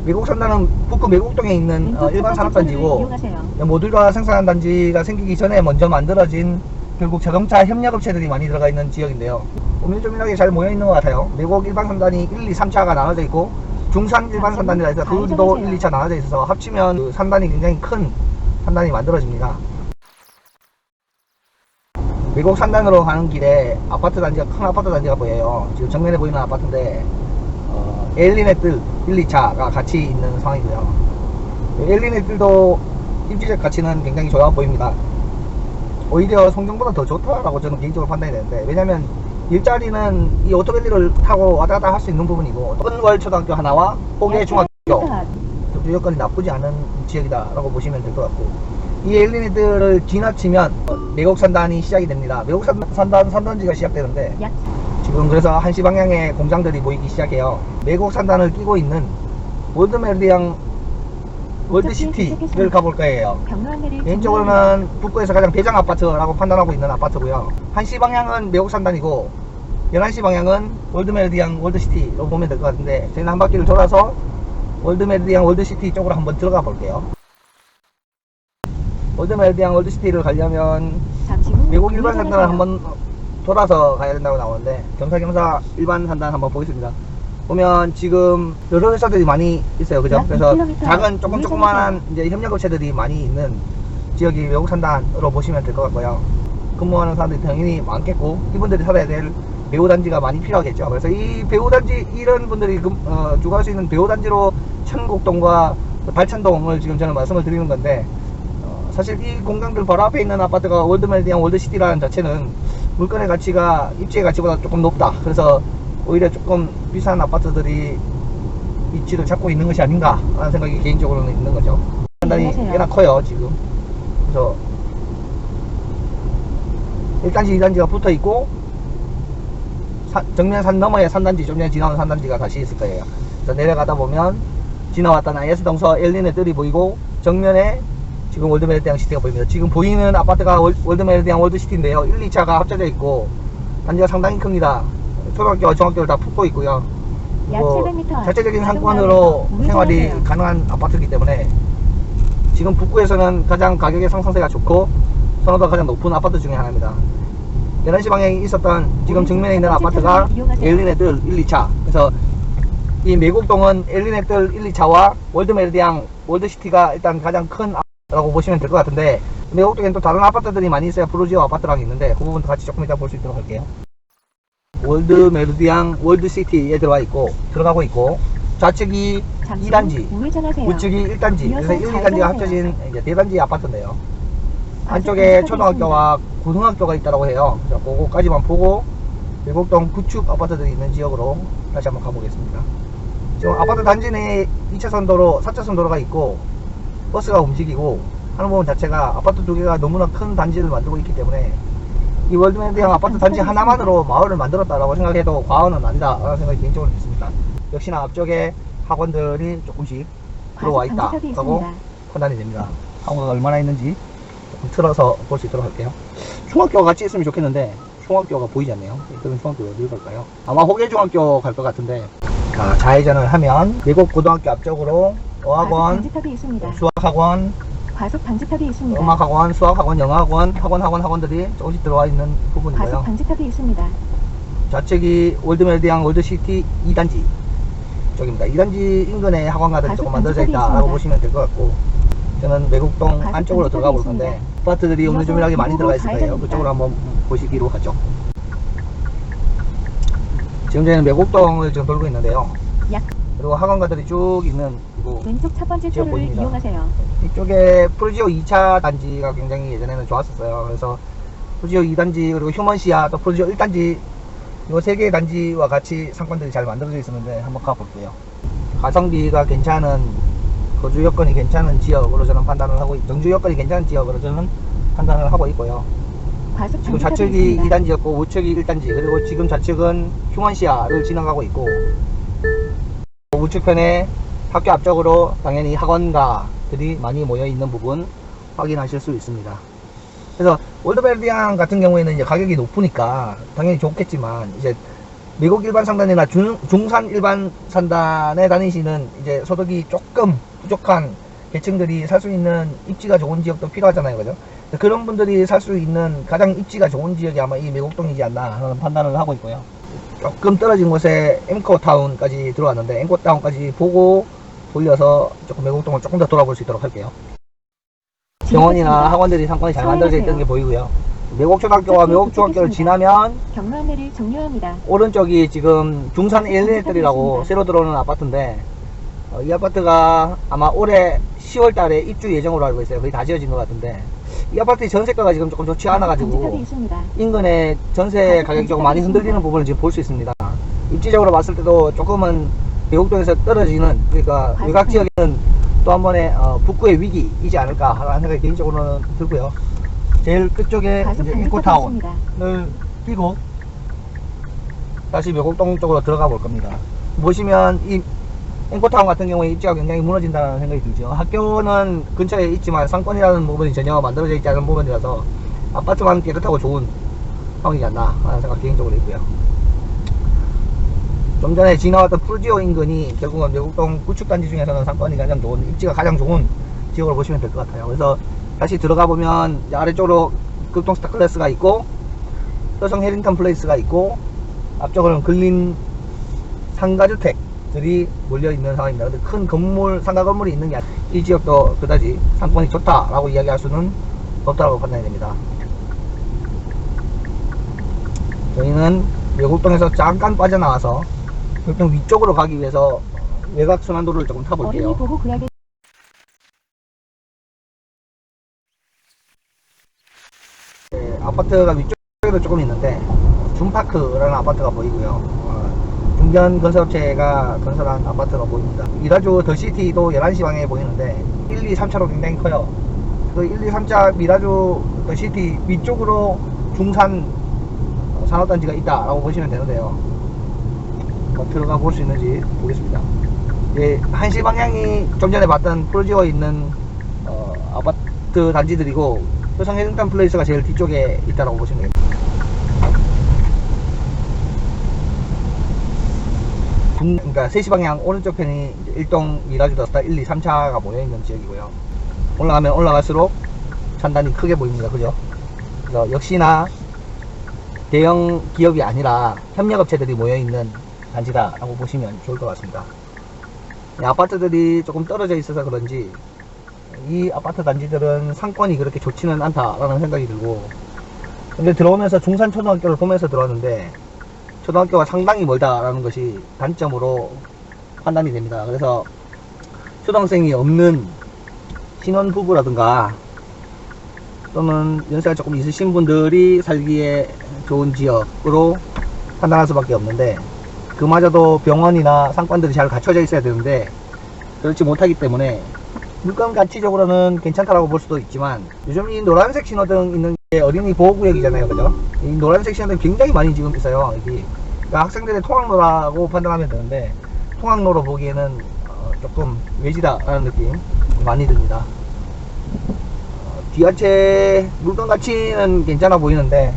매곡 산단은 북구 매곡동에 있는 일반 산업단지고, 모듈화 생산 단지가 생기기 전에 먼저 만들어진 결국 자동차 협력업체들이 많이 들어가 있는 지역인데요. 오밀조밀하게 잘 모여있는 것 같아요. 매곡 일반 산단이 1, 2, 3차가 나눠져 있고, 중산 일반 산단이라 해서 그도 1, 2차 나눠져 있어서 합치면 그 산단이 굉장히 큰 산단이 만들어집니다. 매곡 산단으로 가는 길에 아파트 단지가, 큰 아파트 단지가 보여요. 지금 정면에 보이는 아파트인데, 엘리넷들 1, 2차가 같이 있는 상황이고요. 엘리넷들도 입지적 가치는 굉장히 좋아 보입니다. 오히려 송정보다 더 좋다라고 저는 개인적으로 판단이 되는데, 왜냐면 일자리는 이 오토밸리를 타고 왔다 갔다 할 수 있는 부분이고, 은월 초등학교 하나와 포계 중학교 교주 여건이 나쁘지 않은 지역이다라고 보시면 될 것 같고, 이 엘리넷들을 지나치면 매곡 산단이 시작이 됩니다. 매곡 산단지가 시작되는데, 지금 그래서 한시 방향에 공장들이 보이기 시작해요. 매곡 산단을 끼고 있는 월드메리디앙 월드시티를 가볼 거예요. 개인적으로는 북구에서 가장 대장 아파트라고 판단하고 있는 아파트고요. 한시 방향은 매곡 산단이고 11시 방향은 월드메리디앙 월드시티로 보면 될 것 같은데, 저희는 한 바퀴를 돌아서 월드메리디앙 월드시티 쪽으로 한번 들어가 볼게요. 월드메리디앙 월드시티를 가려면 매곡 일반 산단을 한번 돌아서 가야 된다고 나오는데, 겸사겸사 일반 산단 한번 보겠습니다. 보면 지금 여러 회사들이 많이 있어요, 그죠? 그래서 작은 조그만한 이제 협력업체들이 많이 있는 지역이 매곡 산단으로 보시면 될 것 같고요. 근무하는 사람들이 당연히 많겠고, 이분들이 살아야 될 배후단지가 많이 필요하겠죠. 그래서 이 배후단지, 이런 분들이 주거할 수 있는 배후단지로 천곡동과 발천동을 지금 저는 말씀을 드리는 건데, 사실 이 공장들 바로 앞에 있는 아파트가 월드메리디앙 월드시티라는 자체는 물건의 가치가 입지의 가치보다 조금 높다. 그래서 오히려 조금 비싼 아파트들이 위치를 잡고 있는 것이 아닌가 하는 생각이 개인적으로는 있는 거죠. 판단이 꽤나 커요 지금. 그래서 1단지 2단지가 붙어 있고, 정면 산 너머에 산단지, 좀 전에 지나온 산단지가 다시 있을 거예요. 그래서 내려가다 보면 지나왔던 IS동서 엘리넷들이 보이고, 정면에 지금 월드메리디앙 시티가 보입니다. 지금 보이는 아파트가 월드메리디앙 월드시티인데요. 1, 2차가 합쳐져 있고 단지가 상당히 큽니다. 초등학교와 중학교를 다 품고 있고요. 자체적인 상권으로 생활이 가능한 아파트이기 때문에 지금 북구에서는 가장 가격의 상승세가 좋고 선호도가 가장 높은 아파트 중에 하나입니다. 11시 방향에 있었던 지금 정면에 있는 아파트가 엘리넷들 1, 2차. 그래서 이 매곡동은 엘리넷들 1, 2차와 월드메리디앙 월드시티가 일단 가장 큰 라고 보시면 될 것 같은데, 매곡동에는 또 다른 아파트들이 많이 있어요. 프로지오 아파트랑 있는데 그 부분도 같이 조금 이따 볼 수 있도록 할게요. 월드메리디앙 월드시티에 들어가고 있고, 좌측이 2단지, 우측이 1단지, 그래서 1, 2단지가 합쳐진 이제 대단지 아파트인데요. 안쪽에 초등학교와 고등학교가 있다고 해요. 그래서 그거까지만 보고 매곡동 구축 아파트들이 있는 지역으로 다시 한번 가보겠습니다. 지금 아파트 단지 내에 2차선 도로, 4차선 도로가 있고 버스가 움직이고 하는 부분 자체가 아파트 두 개가 너무나 큰 단지를 만들고 있기 때문에 이 월드메리디앙 아파트 단지 하나만으로 마을을 만들었다라고 생각해도 과언은 아니다 라는 생각이 개인적으로 있습니다. 역시나 앞쪽에 학원들이 조금씩 들어와 있다 라고 판단이 됩니다. 학원가 얼마나 있는지 조금 틀어서 볼 수 있도록 할게요. 중학교가 같이 있으면 좋겠는데 중학교가 보이지 않네요. 그럼 중학교 어디를 갈까요? 아마 호계중학교 갈 것 같은데, 자, 좌회전을 하면 매곡 고등학교 앞쪽으로 어학원, 수학학원, 과속 방지턱이 있습니다. 음악학원, 수학학원, 영어학원, 학원들이 조금씩 들어와 있는 부분이고요. 과속 방지턱이 있습니다. 좌측이 월드메리디앙 월드시티 2단지 쪽입니다. 2단지 인근에 학원가들이 조금 만들어져 있다라고 보시면 될 것 같고, 저는 매곡동 안쪽으로 들어가 볼 건데 아파트들이 오밀조밀하게 많이 들어가 있을 거예요. 그쪽으로 한번 보시기로 하죠. 지금 저희는 매곡동을 지금 돌고 있는데요. 그리고 학원가들이 쭉 있는 왼쪽 첫 번째 출구를 이용하세요. 이쪽에 프로지오 2차 단지가 굉장히 예전에는 좋았었어요. 그래서 프로지오 2단지 그리고 휴먼시아 또 프로지오 1단지 이 3개의 단지와 같이 상권들이 잘 만들어져 있었는데 한번 가볼게요. 가성비가 괜찮은, 거주 여건이 괜찮은 지역으로 저는 판단을 하고, 정주 여건이 괜찮은 지역으로 저는 판단을 하고 있고요. 지금 좌측이 2단지였고 우측이 1단지, 그리고 지금 좌측은 휴먼시아를 지나가고 있고, 우측편에 학교 앞쪽으로 당연히 학원가들이 많이 모여 있는 부분 확인하실 수 있습니다. 그래서 월드메리디앙 같은 경우에는 이제 가격이 높으니까 당연히 좋겠지만, 이제 미국 일반 상단이나 중산 일반 상단에 다니시는 이제 소득이 조금 부족한 계층들이 살 수 있는 입지가 좋은 지역도 필요하잖아요, 그죠? 그런 분들이 살 수 있는 가장 입지가 좋은 지역이 아마 이 매곡동이지 않나 하는 판단을 하고 있고요. 조금 떨어진 곳에 앵코타운까지 들어왔는데 앵코타운까지 보고 돌려서 조금 매곡동을 조금 더 돌아볼 수 있도록 할게요. 병원이나 학원들이 상권이 잘 만들어져 있던 게 보이고요. 매곡초등학교와 매곡중학교를 지나면 경로 안내를 종료합니다. 오른쪽이 지금 중산 엘리네들이라고 새로 들어오는 아파트인데 이 아파트가 아마 올해 10월 달에 입주 예정으로 알고 있어요. 거의 다 지어진 것 같은데 이 아파트의 전세가가 지금 조금 좋지 않아 가지고 인근의 전세 가격이 조금 많이 흔들리는 부분을 지금 볼 수 있습니다. 입지적으로 봤을 때도 조금은 매곡동에서 떨어지는, 그러니까 외곽 지역에는 또 한 번의 북구의 위기이지 않을까 하는 생각이 개인적으로는 들고요. 제일 끝쪽에 이제 앵코타운을 끼고 다시 매곡동 쪽으로 들어가 볼 겁니다. 보시면 이 앵코타운 같은 경우에 입지가 굉장히 무너진다는 생각이 들죠. 학교는 근처에 있지만 상권이라는 부분이 전혀 만들어져 있지 않은 부분이라서 아파트만 깨끗하고 좋은 상황이지 않나 하는 생각 개인적으로 있고요. 좀 전에 지나왔던 프루지오 인근이 결국은 매곡동 구축단지 중에서는 상권이 가장 좋은, 입지가 가장 좋은 지역으로 보시면 될 것 같아요. 그래서 다시 들어가 보면 아래쪽으로 극동 스타클래스가 있고 효성 해링턴 플레이스가 있고 앞쪽으로는 근린 상가주택들이 몰려있는 상황입니다. 근데 큰 건물, 상가 건물이 있는 게 아니라 이 지역도 그다지 상권이 좋다라고 이야기할 수는 없다고 판단이 됩니다. 저희는 매곡동에서 잠깐 빠져나와서 매곡동 위쪽으로 가기 위해서 외곽 순환도로를 조금 타볼게요. 아파트가 위쪽에도 조금 있는데 준파크라는 아파트가 보이고요. 중견 건설업체가 건설한 아파트가 보입니다. 미라주 더시티도 11시 방향에 보이는데 1, 2, 3차로 굉장히 커요. 그 1, 2, 3차 미라주 더시티 위쪽으로 중산 산업단지가 있다라고 보시면 되는데요. 들어가 볼 수 있는지 보겠습니다. 예, 1시 방향이 좀 전에 봤던 프로지오에 있는 아파트 단지들이고 효성 해ring턴 플레이스가 제일 뒤쪽에 있다고 보시면 됩니다. 그러니까 3시 방향 오른쪽 편이 1동 미라주 더스타 1, 2, 3차가 모여있는 지역이고요. 올라가면 올라갈수록 산단이 크게 보입니다. 그죠? 그래서 역시나 대형 기업이 아니라 협력업체들이 모여있는 단지다 라고 보시면 좋을 것 같습니다. 아파트들이 조금 떨어져 있어서 그런지 이 아파트 단지들은 상권이 그렇게 좋지는 않다라는 생각이 들고, 근데 들어오면서 중산초등학교를 보면서 들어왔는데 초등학교가 상당히 멀다라는 것이 단점으로 판단이 됩니다. 그래서 초등학생이 없는 신혼부부라든가 또는 연세가 조금 있으신 분들이 살기에 좋은 지역으로 판단할 수밖에 없는데, 그마저도 병원이나 상권들이 잘 갖춰져 있어야 되는데 그렇지 못하기 때문에 물건 가치적으로는 괜찮다라고 볼 수도 있지만, 요즘 이 노란색 신호등 있는 게 어린이 보호구역이잖아요, 그죠? 이 노란색 신호등 굉장히 많이 지금 있어요. 여기 그러니까 학생들의 통학로라고 판단하면 되는데 통학로로 보기에는 조금 외지다라는 느낌 많이 듭니다. 디아체 물건 가치는 괜찮아 보이는데,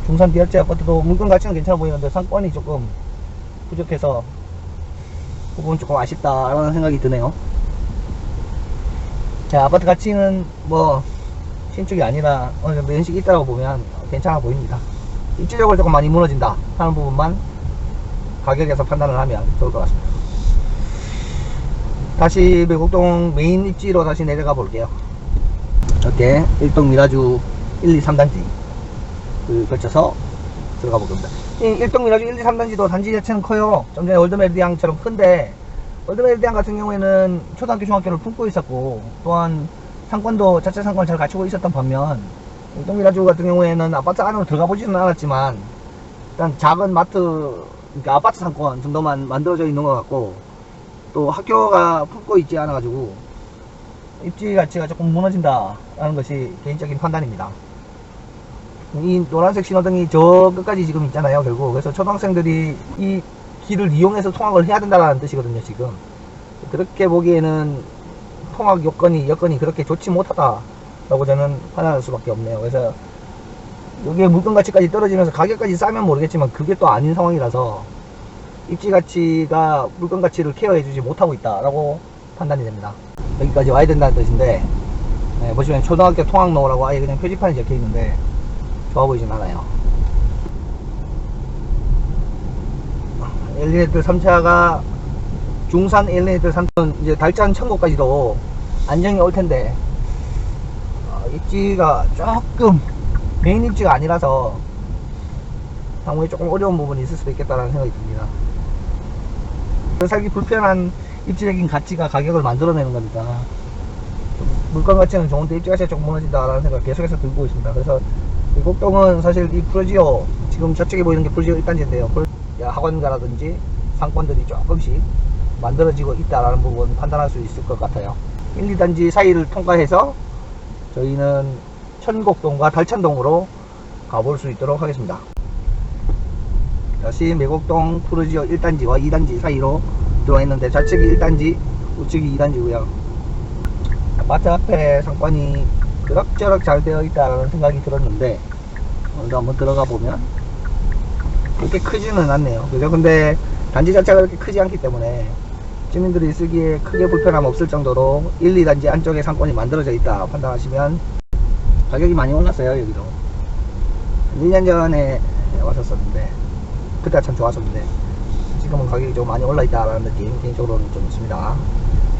중산 디아체 아파트도 물건 가치는 괜찮아 보이는데 상권이 조금 부족해서 그 부분 조금 아쉽다라는 생각이 드네요. 자, 아파트 가치는 뭐 신축이 아니라 어느 정도 연식이 있다고 보면 괜찮아 보입니다. 입지적으로 조금 많이 무너진다 하는 부분만 가격에서 판단을 하면 좋을 것 같습니다. 다시 매곡동 메인 입지로 다시 내려가 볼게요. 이렇게 1동 미라주 1, 2, 3단지 걸쳐서 들어가 보겠습니다. 이 1동 미라주 1, 2, 3단지도 단지 자체는 커요. 좀 전에 월드메리디앙처럼 큰데, 월드메리디앙 같은 경우에는 초등학교 중학교를 품고 있었고 또한 상권도 자체 상권을 잘 갖추고 있었던 반면, 1동 미라주 같은 경우에는 아파트 안으로 들어가 보지는 않았지만 일단 작은 마트, 그러니까 아파트 상권 정도만 만들어져 있는 것 같고, 또 학교가 품고 있지 않아 가지고 입지 가치가 조금 무너진다 라는 것이 개인적인 판단입니다. 이 노란색 신호등이 저 끝까지 지금 있잖아요, 결국. 그래서 초등학생들이 이 길을 이용해서 통학을 해야 된다는 뜻이거든요, 지금. 그렇게 보기에는 통학 여건이 그렇게 좋지 못하다라고 저는 판단할 수밖에 없네요. 그래서 여기에 물건 가치까지 떨어지면서 가격까지 싸면 모르겠지만 그게 또 아닌 상황이라서 입지 가치가 물건 가치를 케어해주지 못하고 있다라고 판단이 됩니다. 여기까지 와야 된다는 뜻인데, 네, 보시면 초등학교 통학로라고 아예 그냥 표지판이 적혀 있는데 좋아 보이진 않아요. 엘리베이터 3차가 중산 엘리베이터 3차는 이제 달천 천국까지도 안정이 올 텐데, 입지가 조금 메인 입지가 아니라서 향후에 조금 어려운 부분이 있을 수도 있겠다라는 생각이 듭니다. 살기 불편한 입지적인 가치가 가격을 만들어내는 거니까 물건 가치는 좋은데 입지 가치가 조금 무너진다라는 생각을 계속해서 들고 있습니다. 그래서 미곡동은 사실 이 프로지오, 지금 저쪽에 보이는 게 프로지오 1단지인데요. 학원가라든지 상권들이 조금씩 만들어지고 있다라는 부분 판단할 수 있을 것 같아요. 1, 2단지 사이를 통과해서 저희는 천곡동과 달천동으로 가볼 수 있도록 하겠습니다. 다시 매곡동 프로지오 1단지와 2단지 사이로 들어와 있는데, 좌측이 1단지, 우측이 2단지고요. 마트 앞에 상권이 그럭저럭 잘 되어 있다는 생각이 들었는데, 오늘도 한번 들어가 보면 그렇게 크지는 않네요. 그죠? 근데 단지 자체가 그렇게 크지 않기 때문에 주민들이 쓰기에 크게 불편함 없을 정도로 1, 2단지 안쪽에 상권이 만들어져 있다 판단하시면, 가격이 많이 올랐어요. 여기도 1년 전에 왔었었는데 그때 참 좋았었는데 지금은 가격이 좀 많이 올라 있다라는 느낌 개인적으로는 좀 있습니다.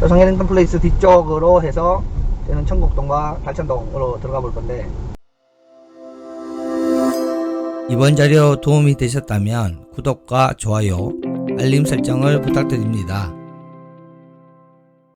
효성 해링턴 플레이스 뒤쪽으로 해서 저는 천곡동과 달천동으로 들어가 볼 건데, 이번 자료 도움이 되셨다면 구독과 좋아요, 알림 설정을 부탁드립니다.